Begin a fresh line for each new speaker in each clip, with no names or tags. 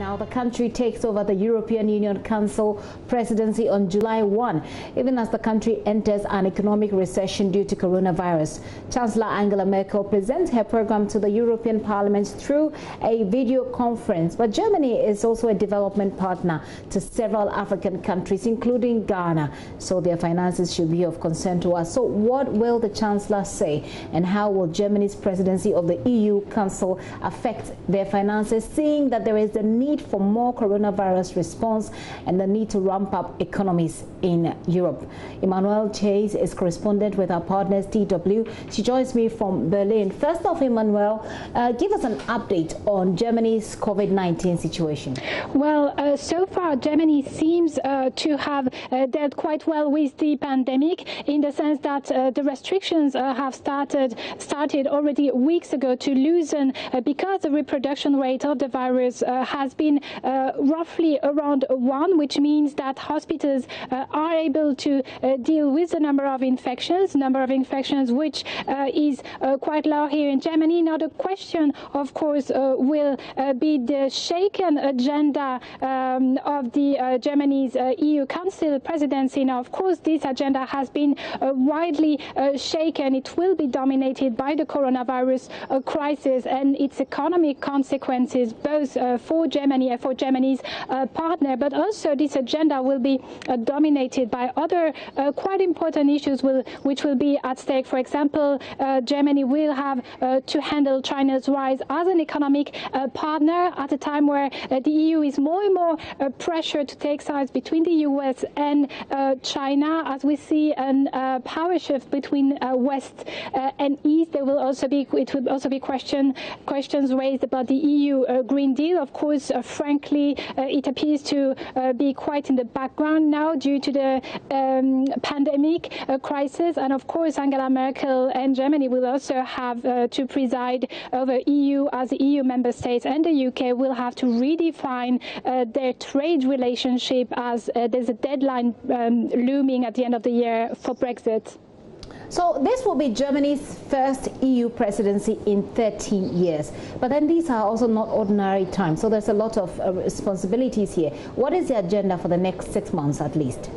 Now, the country takes over the European Union Council Presidency on July 1, even as the country enters an economic recession due to coronavirus. Chancellor Angela Merkel presents her program to the European Parliament through a video conference. But Germany is also a development partner to several African countries, including Ghana, so their finances should be of concern to us. So what will the Chancellor say, and how will Germany's presidency of the EU Council affect their finances, seeing that there is the need for more coronavirus response and the need to ramp up economies in Europe? Emmanuel Chase is correspondent with our partners DW. She joins me from Berlin. First off, Emmanuel, give us an update on Germany's COVID-19 situation.
Well, so far Germany seems to have dealt quite well with the pandemic, in the sense that the restrictions have started already weeks ago to loosen because the reproduction rate of the virus has been roughly around 1, which means that hospitals are able to deal with the number of infections, which is quite low here in Germany. Now the question, of course, will be the shaken agenda of the Germany's EU Council Presidency. Now, of course, this agenda has been widely shaken. It will be dominated by the coronavirus crisis and its economic consequences, both for Germany and for Germany's partner. But also this agenda will be dominated by other quite important issues which will be at stake. For example, Germany will have to handle China's rise as an economic partner at a time where the EU is more and more pressured to take sides between the US and China. As we see a power shift between West and East, it will also be questions raised about the EU Green Deal. Of course, frankly, it appears to be quite in the background now due to the pandemic crisis. And of course, Angela Merkel and Germany will also have to preside over EU, as the EU member states and the UK will have to redefine their trade relationship, as there's a deadline looming at the end of the year for Brexit.
So this will be Germany's first EU presidency in 13 years. But then these are also not ordinary times, so there's a lot of responsibilities here. What is the agenda for the next 6 months at least?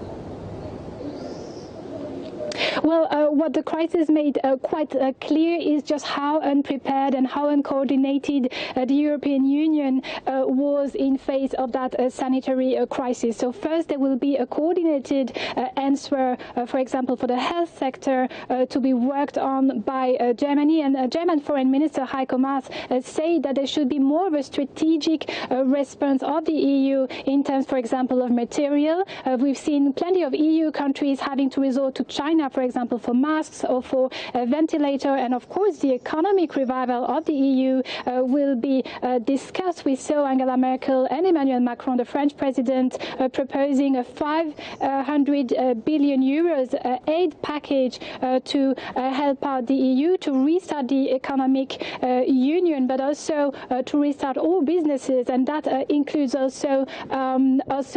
Well, what the crisis made quite clear is just how unprepared and how uncoordinated the European Union was in face of that sanitary crisis. So first, there will be a coordinated answer, for example, for the health sector to be worked on by Germany. And German Foreign Minister Heiko Maas said that there should be more of a strategic response of the EU in terms, for example, of material. We've seen plenty of EU countries having to resort to China, for example, for masks or for a ventilator. And of course, the economic revival of the EU will be discussed. We saw Angela Merkel and Emmanuel Macron, the French president, proposing a 500 billion euros aid package to help out the EU to restart the economic union, but also to restart all businesses, and that includes also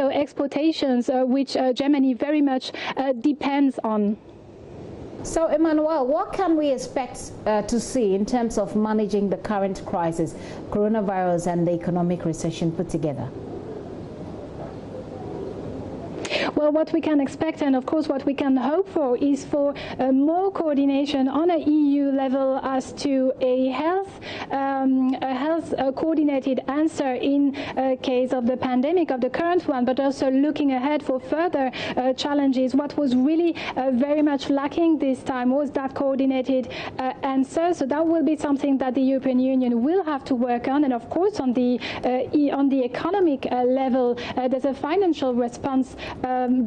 exportations, which Germany very much depends on.
So, Emmanuel, what can we expect to see in terms of managing the current crisis, coronavirus and the economic recession put together?
Well, what we can expect, and of course what we can hope for, is for more coordination on an EU level as to a health coordinated answer in case of the pandemic, of the current one, but also looking ahead for further challenges. What was really very much lacking this time was that coordinated answer. So that will be something that the European Union will have to work on. And of course, on the economic level, there's a financial response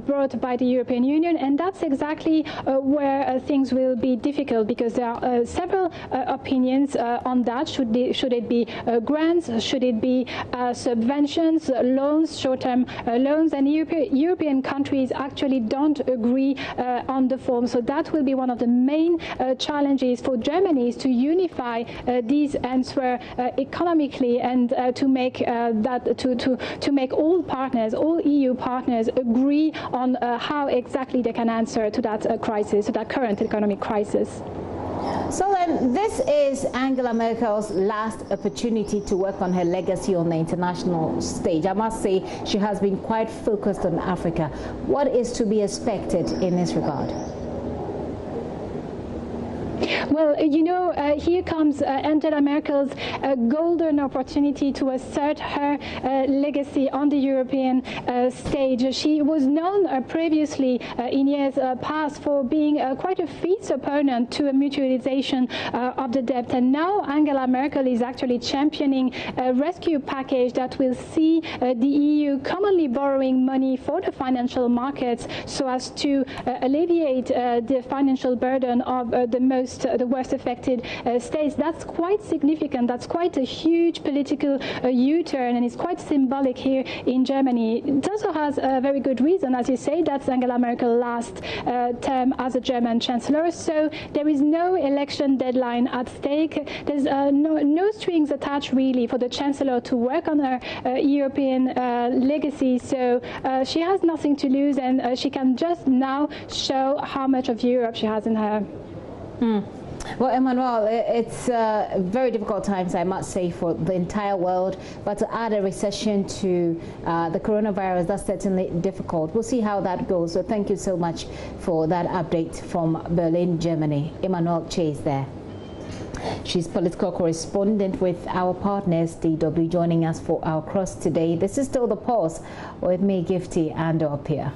brought by the European Union, and that's exactly where things will be difficult, because there are several opinions on that. Should it be grants? Should it be subventions, loans, short-term loans? And European countries actually don't agree on the form. So that will be one of the main challenges for Germany, is to unify these answers economically, and to make to make all partners, all EU partners, agree on how exactly they can answer to that crisis, to that current economic crisis.
So this is Angela Merkel's last opportunity to work on her legacy on the international stage. I must say she has been quite focused on Africa. What is to be expected in this regard?
Well, you know, here comes Angela Merkel's golden opportunity to assert her legacy on the European stage. She was known previously in years past for being quite a fierce opponent to a mutualization of the debt. And now Angela Merkel is actually championing a rescue package that will see the EU commonly borrowing money for the financial markets so as to alleviate the financial burden of the worst affected states. That's quite significant. That's quite a huge political U-turn, and it's quite symbolic here in Germany. It also has a very good reason, as you say. That's Angela Merkel's last term as a German chancellor, so there is no election deadline at stake. There's no strings attached really for the chancellor to work on her European legacy, so she has nothing to lose, and she can just now show how much of Europe she has in her.
Well, Emmanuel, it's very difficult times, I must say, for the entire world. But to add a recession to the coronavirus, that's certainly difficult. We'll see how that goes. So thank you so much for that update from Berlin, Germany. Emmanuel Chase there. She's political correspondent with our partners, DW, joining us for our cross today. This is still The Pulse with me, Gifty, and Opia.